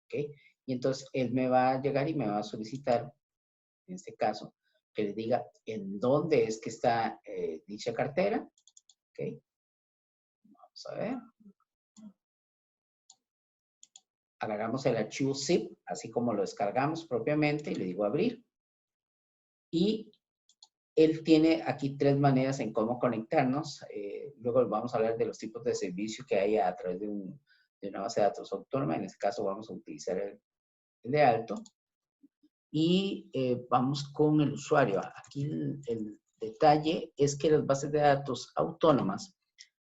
¿Ok? Y entonces él me va a llegar y me va a solicitar, en este caso, que le diga en dónde es que está dicha cartera. ¿Ok? Vamos a ver. Agarramos el archivo zip, así como lo descargamos propiamente, y le digo abrir. Y él tiene aquí 3 maneras en cómo conectarnos. Luego vamos a hablar de los tipos de servicio que hay a través de una base de datos autónoma. En este caso vamos a utilizar el de alto. Y vamos con el usuario. Aquí el detalle es que las bases de datos autónomas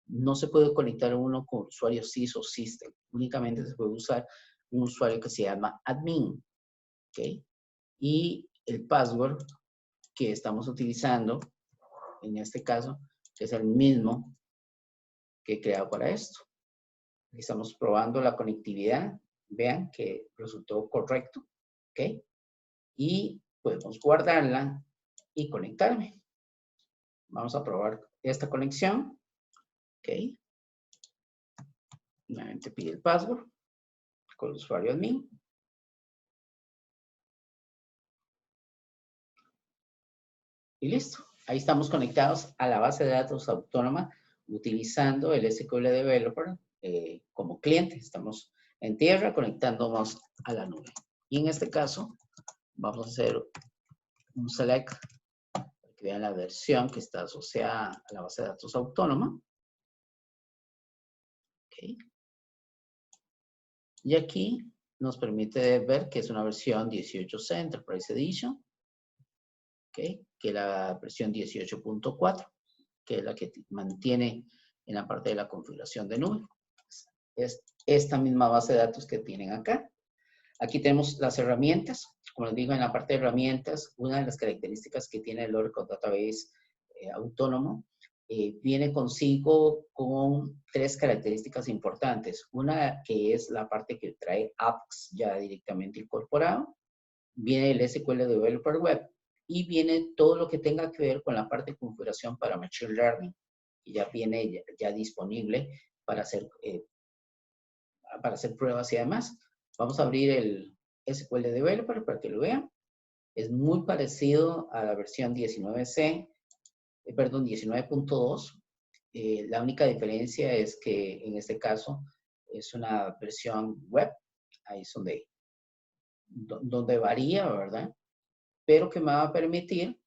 no se puede conectar uno con usuario sys o system. Únicamente se puede usar un usuario que se llama admin. ¿Ok? Y el password que estamos utilizando, en este caso, es el mismo que he creado para esto. Estamos probando la conectividad. Vean que resultó correcto. ¿Ok? Y podemos guardarla y conectarme. Vamos a probar esta conexión. ¿Ok? Nuevamente pide el password con el usuario admin. Y listo. Ahí estamos conectados a la base de datos autónoma utilizando el SQL Developer como cliente. Estamos en tierra conectándonos a la nube. Y en este caso vamos a hacer un select para que vean la versión que está asociada a la base de datos autónoma. Okay. Y aquí nos permite ver que es una versión 18C Enterprise Edition. Okay, que es la versión 18.4, que es la que mantiene en la parte de la configuración de nube. Es esta misma base de datos que tienen acá. Aquí tenemos las herramientas. Como les digo, en la parte de herramientas, una de las características que tiene el Oracle Database autónomo viene consigo con 3 características importantes. Una que es la parte que trae apps ya directamente incorporado. Viene el SQL Developer Web y viene todo lo que tenga que ver con la parte de configuración para Machine Learning, que ya viene ya disponible para hacer pruebas y además. Vamos a abrir el SQL Developer para que lo vean. Es muy parecido a la versión 19C, perdón, 19.2. La única diferencia es que en este caso es una versión web. Ahí es donde varía, ¿verdad? Pero que me va a permitir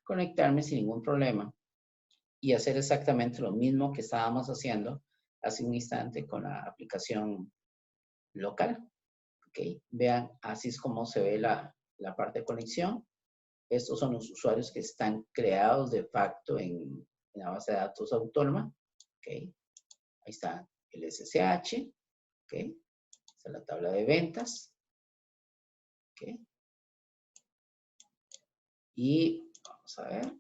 conectarme sin ningún problema y hacer exactamente lo mismo que estábamos haciendo hace un instante con la aplicación local. ¿Okay? Vean, así es como se ve la parte de conexión. Estos son los usuarios que están creados de facto en la base de datos autónoma. ¿Okay? Ahí está el SSH. ¿Okay? Está la tabla de ventas. ¿Okay? Y vamos a ver.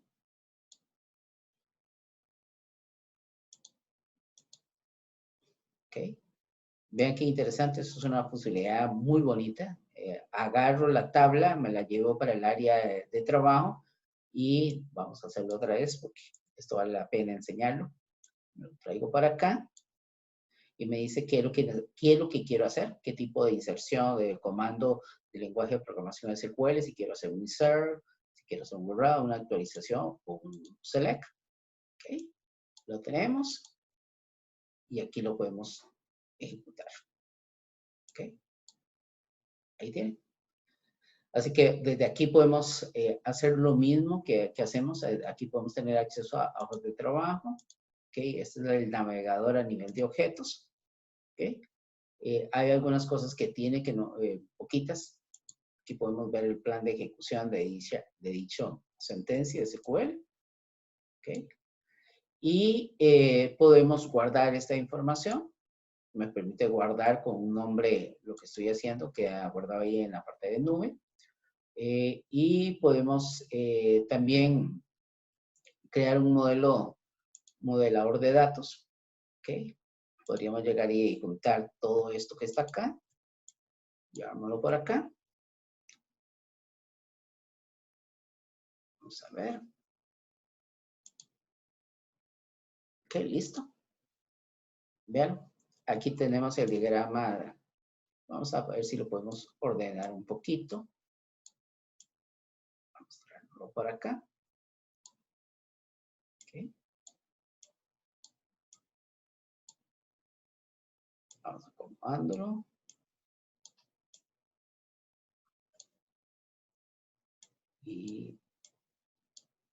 ¿Okay? Vean qué interesante, eso es una posibilidad muy bonita. Agarro la tabla, me la llevo para el área de trabajo y vamos a hacerlo otra vez porque esto vale la pena enseñarlo. Me lo traigo para acá y me dice qué es lo que quiero hacer, qué tipo de inserción de comando de lenguaje de programación SQL, si quiero hacer un insert, si quiero hacer un borrado, una actualización o un select. ¿Okay? Lo tenemos y aquí lo podemos ejecutar. ¿Ok? Ahí tienen. Así que desde aquí podemos hacer lo mismo que hacemos. Aquí podemos tener acceso a hojas de trabajo. ¿Okay? Este es el navegador a nivel de objetos. ¿Okay? Hay algunas cosas que tiene que no, poquitas. Aquí podemos ver el plan de ejecución de dicho sentencia SQL. ¿Okay? Y podemos guardar esta información. Me permite guardar con un nombre lo que estoy haciendo, queda guardado ahí en la parte de nube. Y podemos también crear un modelador de datos. ¿Okay? Podríamos llegar y juntar todo esto que está acá. Llevámoslo por acá. Vamos a ver. Ok, listo. Vean, aquí tenemos el diagrama. Vamos a ver si lo podemos ordenar un poquito. Vamos a traerlo por acá. Okay. Vamos acomodándolo. Y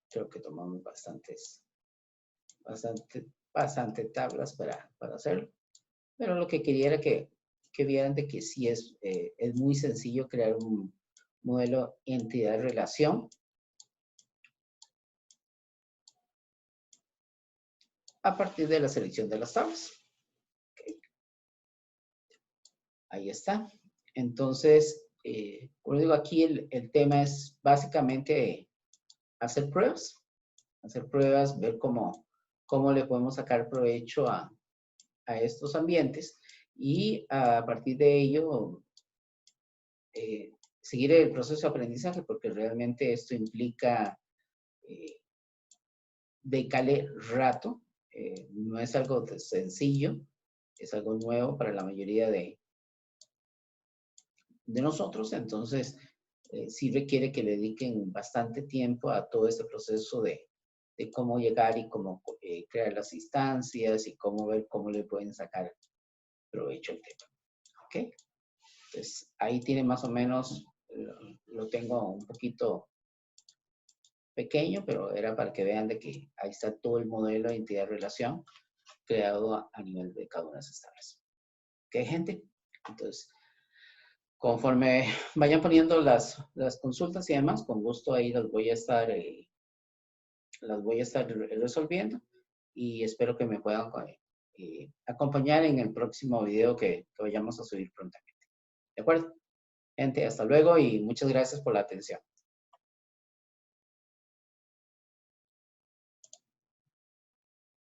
creo que tomamos bastante tablas para hacerlo. Pero lo que quería era que vieran de que sí es muy sencillo crear un modelo entidad-relación a partir de la selección de las tablas. Okay. Ahí está. Entonces, como digo, aquí el tema es básicamente hacer pruebas, ver cómo le podemos sacar provecho a a estos ambientes y a partir de ello seguir el proceso de aprendizaje, porque realmente esto implica dedicarle rato, no es algo sencillo, es algo nuevo para la mayoría de nosotros, entonces sí requiere que le dediquen bastante tiempo a todo este proceso de cómo llegar y cómo crear las instancias y cómo ver cómo le pueden sacar provecho al tema. ¿Ok? Entonces, ahí tiene más o menos, lo tengo un poquito pequeño, pero era para que vean de que ahí está todo el modelo de identidad-relación creado a nivel de cada una de esas tablas. ¿Ok, gente? Entonces, conforme vayan poniendo las consultas y demás, con gusto ahí las voy a estar resolviendo y espero que me puedan acompañar en el próximo video que vayamos a subir prontamente. ¿De acuerdo? Gente, hasta luego y muchas gracias por la atención.